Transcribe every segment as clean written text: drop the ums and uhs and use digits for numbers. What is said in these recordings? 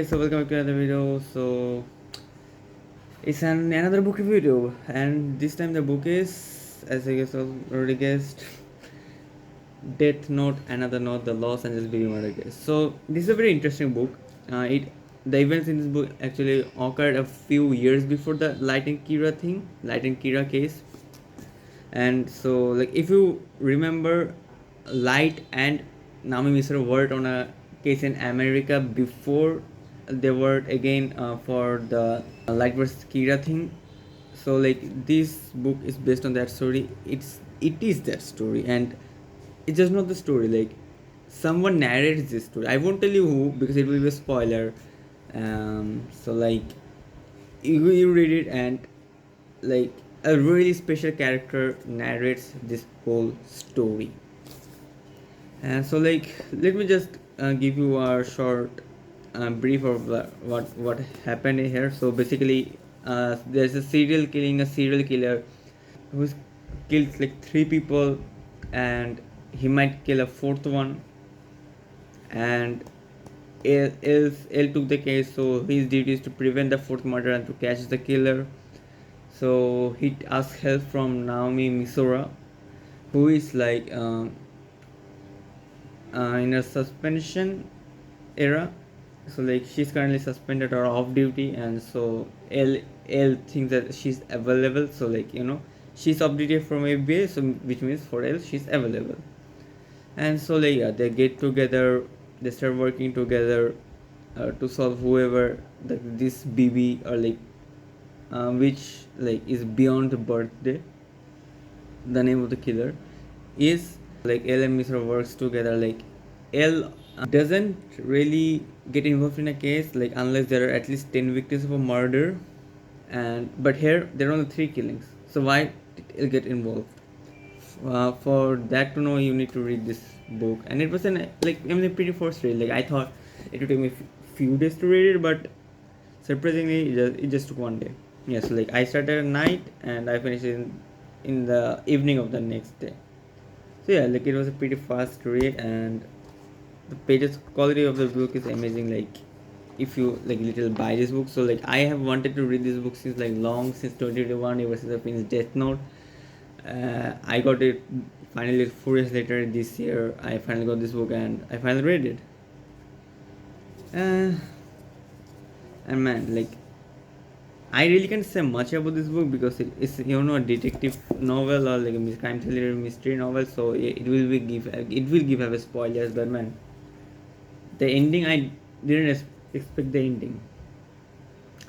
so welcome back to another video. So it's another book review video, and this time the book is, as I guess already guessed, Death Note, Another Note, The Los Angeles Baby Murder Case. So this is a very interesting book. It the events in this book actually occurred a few years before the Light and Kira case. And so, like, if you remember, Light and Naomi Misra worked on a case in America before they worked again for the Light versus Kira thing. So, like, this book is based on that story. It is that story, and it's just not the story. Like, someone narrates this story. I won't tell you who because it will be a spoiler. So, like, you read it, and like a really special character narrates this whole story. And so, like, let me just give you a short brief of what happened here. So basically, there's a serial killer who's killed like 3 people, and he might kill a fourth one. And L took the case, so his duty is to prevent the fourth murder and to catch the killer. So he asked help from Naomi Misora, who is like in a suspension era. So like she's currently suspended or off duty, and so L thinks that she's available. So like she's off duty from ABA, so which means for L she's available. And so like they get together, they start working together to solve whoever this BB or like which like is beyond birthday. The name of the killer is like L and Misra works together. Like L doesn't really get involved in a case like unless there are at least 10 victims of a murder, and but here there are only 3 killings. So why did L get involved? For that to know, you need to read this book, and it was pretty first read. Like I thought it would take me few days to read it, but surprisingly it just took one day. Yes, like I started at night and I finished it in the evening of the next day. So yeah, like it was a pretty fast read, and the pages quality of the book is amazing. Like if you like little buy this book, so like I have wanted to read this book since like long, since 2021 ever since I finished Death Note. I got it finally 4 years later this year. I finally got this book and I finally read it. And man, like I really can't say much about this book because it's a detective novel or like a crime thriller mystery novel, so it will give away spoilers. But man, the ending, I didn't expect the ending.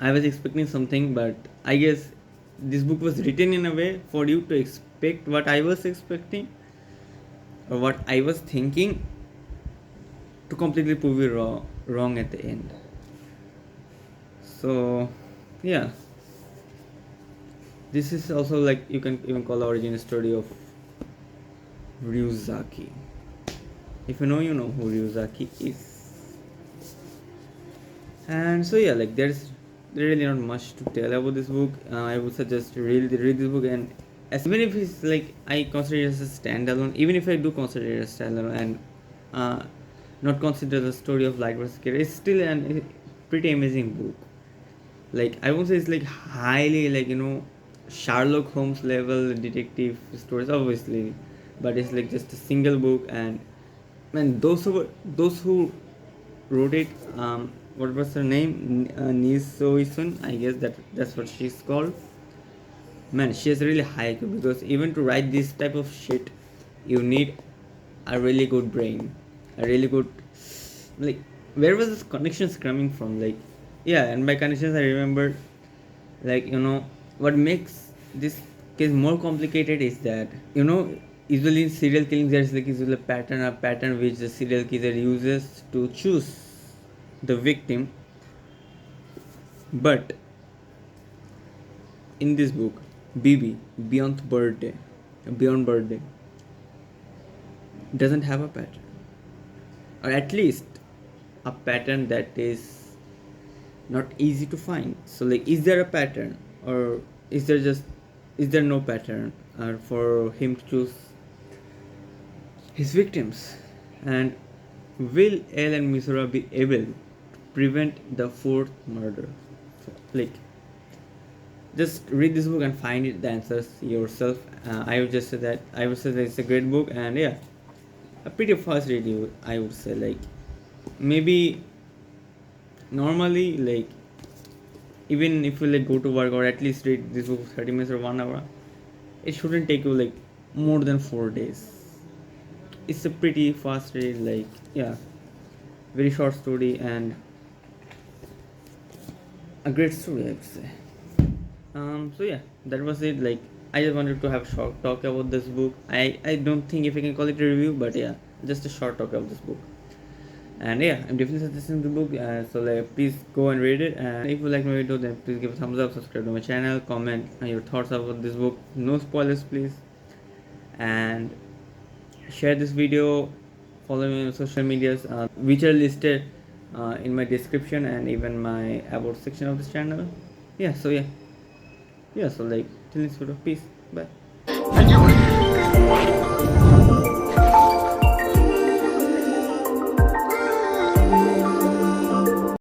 I was expecting something, but I guess this book was written in a way for you to expect what I was expecting or what I was thinking, to completely prove you wrong at the end. So yeah, this is also like you can even call the origin story of Ryuzaki. If you know, you know who Ryuzaki is. And so yeah, like there's really not much to tell about this book. I would suggest read this book, and even if it's like I consider it as a standalone, even if I do consider it as standalone and not consider the story of Light vs. Kira, it's still a pretty amazing book. Like I won't say it's like highly like Sherlock Holmes level detective stories, obviously, but it's like just a single book. And those who wrote it, what was her name? Nisoisun, I guess that's what she's called. Man, she has really high IQ, because even to write this type of shit, you need a really good brain, a really good, like, where was this connections coming from? Like, yeah, and by connections I remember, like, what makes this case more complicated is that, usually in serial killings there's like usually a pattern which the serial killer uses to choose the victim. But in this book, BB, Beyond Birthday, doesn't have a pattern, or at least a pattern that is not easy to find. So like, is there a pattern, or is there no pattern for him to choose his victims? And will L and Misora be able prevent the fourth murder. So, like, just read this book and find the answers yourself. I would just say that it's a great book, and yeah, a pretty fast read. I would say, like, maybe normally, like, even if you like go to work or at least read this book 30 minutes or 1 hour, it shouldn't take you like more than 4 days. It's a pretty fast read, like, yeah, very short story and a great story, I would say. So yeah, that was it. Like, I just wanted to have a short talk about this book. I don't think if I can call it a review, but yeah, just a short talk about this book. And yeah, I'm definitely suggesting the book. So like, please go and read it. And if you like my video, then please give a thumbs up, subscribe to my channel, comment your thoughts about this book. No spoilers, please. And share this video. Follow me on social medias, which are listed in my description and even my about section of this channel. Yeah. So yeah. So like, till next video. Peace. Bye.